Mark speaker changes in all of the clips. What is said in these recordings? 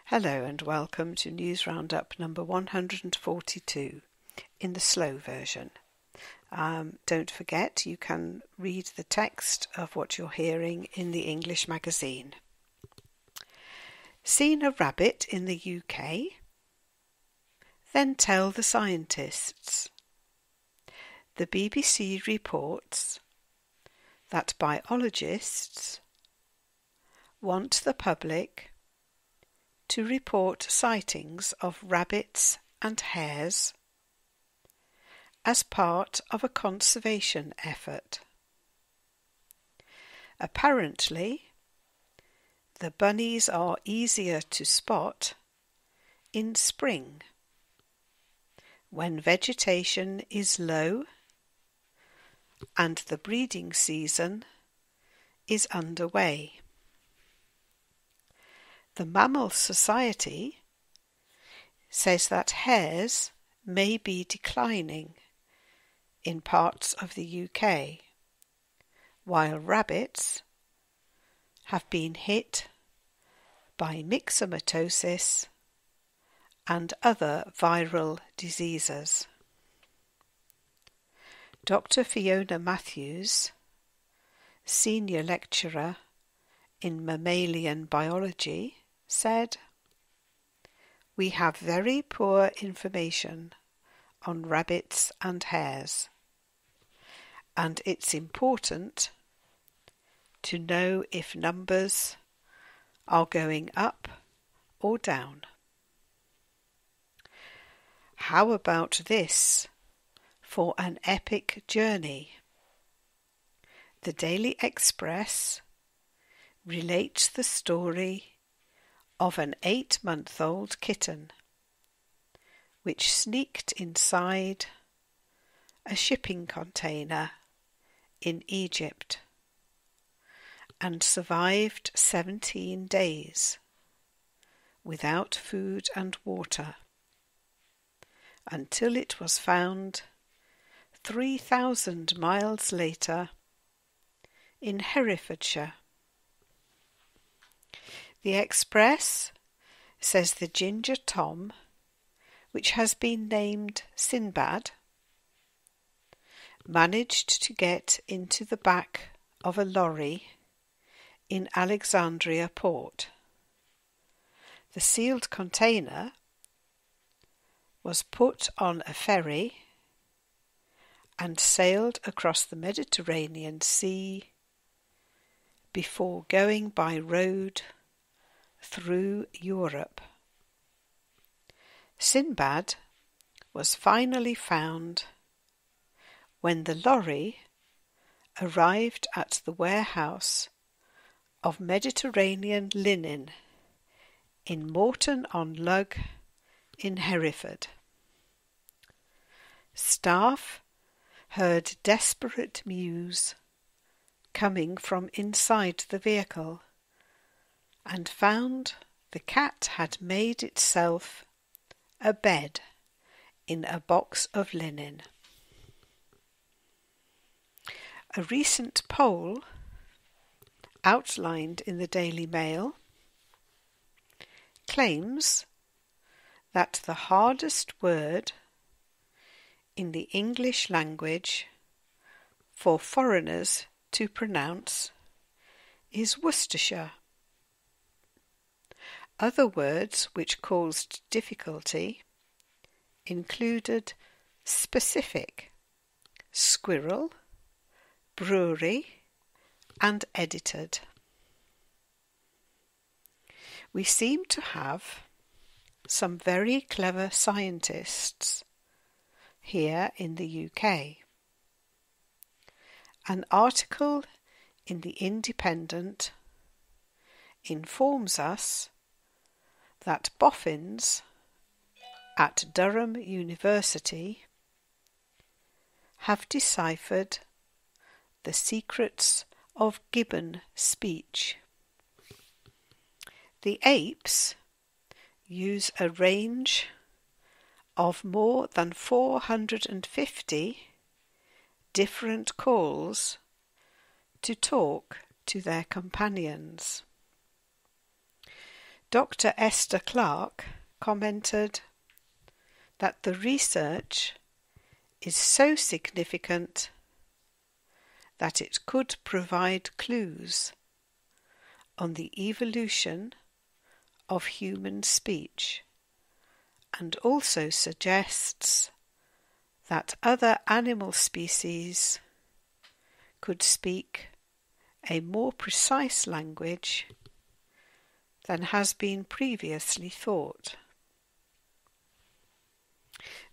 Speaker 1: Hello and welcome to News Roundup number 142 in the slow version. Don't forget you can read the text of what you're hearing in the English magazine. Seen a rabbit in the UK? Then tell the scientists. The BBC reports that biologists want the public to report sightings of rabbits and hares as part of a conservation effort. Apparently, the bunnies are easier to spot in spring, when vegetation is low and the breeding season is underway. The Mammal Society says that hares may be declining in parts of the UK, while rabbits have been hit by myxomatosis and other viral diseases. Dr. Fiona Matthews, senior lecturer in mammalian biology, said, "We have very poor information on rabbits and hares, and it's important to know if numbers are going up or down." How about this for an epic journey? The Daily Express relates the story of an 8-month-old kitten which sneaked inside a shipping container in Egypt and survived 17 days without food and water until it was found 3,000 miles later in Herefordshire. The Express says the ginger Tom, which has been named Sinbad, managed to get into the back of a lorry in Alexandria port. The sealed container was put on a ferry and sailed across the Mediterranean Sea before going by road through Europe. Sinbad was finally found when the lorry arrived at the warehouse of Mediterranean Linen in Moreton-on-Lug in Hereford. Staff heard desperate mews coming from inside the vehicle and found the cat had made itself a bed in a box of linen. A recent poll outlined in the Daily Mail claims that the hardest word in the English language for foreigners to pronounce is Worcestershire. Other words which caused difficulty included specific, squirrel, brewery, and edited. We seem to have some very clever scientists here in the UK. An article in The Independent informs us that boffins at Durham University have deciphered the secrets of gibbon speech. The apes use a range of more than 450 different calls to talk to their companions. Dr. Esther Clark commented that the research is so significant that it could provide clues on the evolution of human speech, and also suggests that other animal species could speak a more precise language than has been previously thought.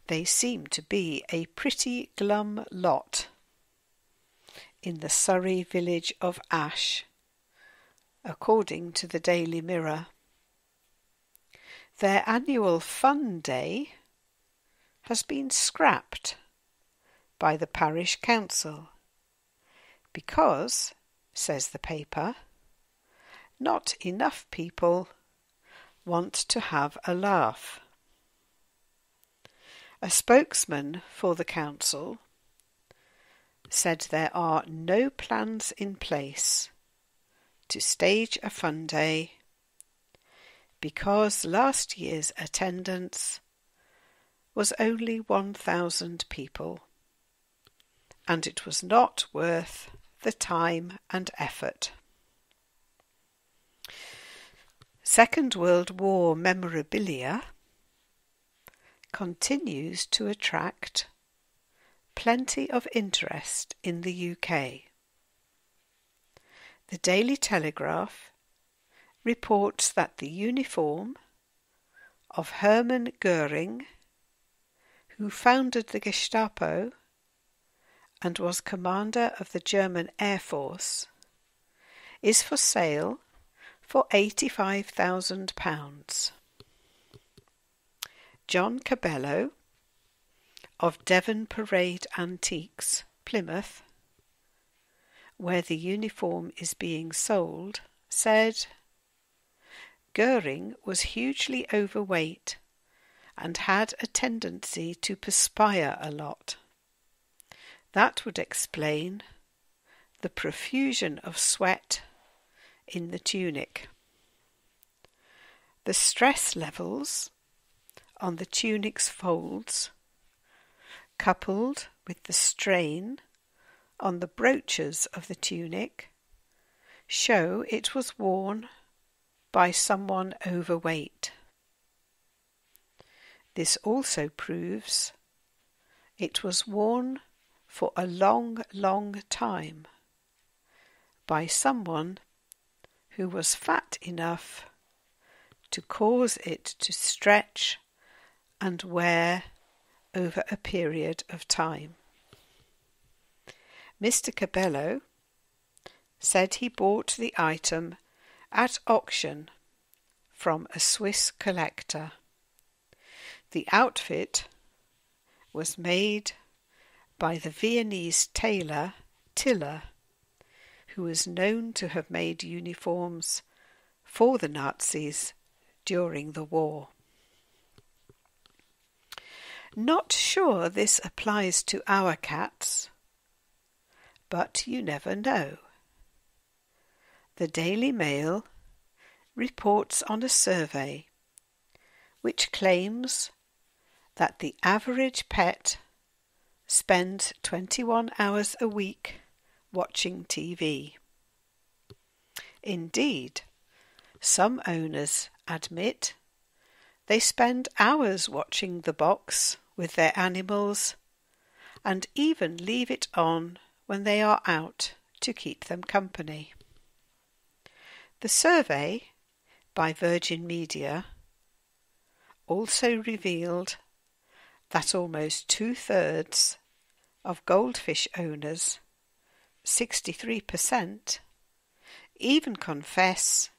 Speaker 1: They seem to be a pretty glum lot in the Surrey village of Ash, according to the Daily Mirror. Their annual fun day has been scrapped by the parish council because, says the paper, not enough people want to have a laugh. A spokesman for the council said there are no plans in place to stage a fun day because last year's attendance was only 1,000 people, and it was not worth the time and effort. Second World War memorabilia continues to attract plenty of interest in the UK. The Daily Telegraph reports that the uniform of Hermann Göring, who founded the Gestapo and was commander of the German Air Force, is for sale for £85,000. John Cabello of Devon Parade Antiques, Plymouth, where the uniform is being sold, said, "Göring was hugely overweight and had a tendency to perspire a lot. That would explain the profusion of sweat in the tunic. The stress levels on the tunic's folds, coupled with the strain on the brooches of the tunic, show it was worn by someone overweight. This also proves it was worn for a long, long time by someone who was fat enough to cause it to stretch and wear over a period of time." Mr. Cabello said he bought the item at auction from a Swiss collector. The outfit was made by the Viennese tailor Tiller, who is known to have made uniforms for the Nazis during the war. Not sure this applies to our cats, but you never know. The Daily Mail reports on a survey which claims that the average pet spends 21 hours a week watching TV. Indeed, some owners admit they spend hours watching the box with their animals and even leave it on when they are out to keep them company. The survey by Virgin Media also revealed that almost 2/3 of goldfish owners, 63%, even confess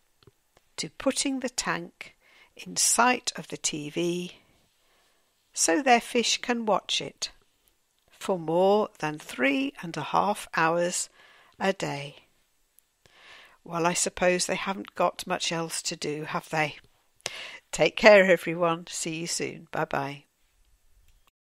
Speaker 1: to putting the tank in sight of the TV so their fish can watch it for more than 3.5 hours a day. Well, I suppose they haven't got much else to do, have they? Take care, everyone. See you soon. Bye-bye.